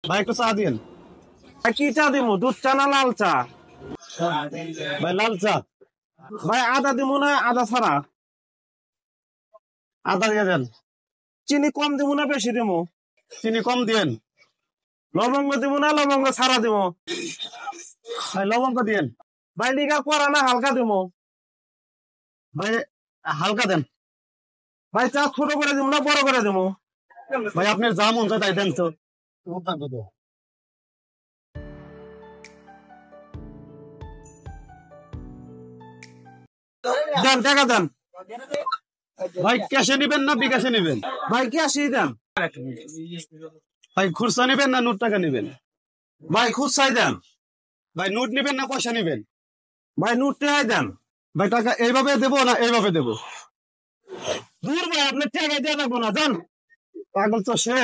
ভাই একটু চা দিন। ভাই কি চা দিমু, দুধ চা না লাল চা? ভাই লাল চা। ভাই আদা দিমু না আদা ছাড়া? আদা দিয়ে দেন। চিনি কম দিমু না বেশি দিমু? চিনি কম দিয়েন। লবঙ্গ দিমু না লবঙ্গ ছাড়া দিমু? ভাই লবঙ্গ দিয়েন। ভাই লিগা করা না হালকা দিমু? ভাই হালকা দেন। ভাই চা ছোট করে দিমু না বড় করে দিমু? ভাই আপনার যা মন চায় তাই দেন তো। দেন টাকা দেন। ভাই ক্যাশে নিবেন না বিকাশে নিবেন? ভাই কি আসি দেন। ভাই খুচরা নিবেন না নোট টাকা নিবেন? ভাই খুচরাই দেন। ভাই নোট নিবেন না পয়সা নিবেন? ভাই নোট টাকাই দেন। ভাই টাকা এইভাবে দেবো না এইভাবে দেবো? দূর ভাই, আপনি টাকা দিয়ে রাখবো না, যান। পাগল তো সে।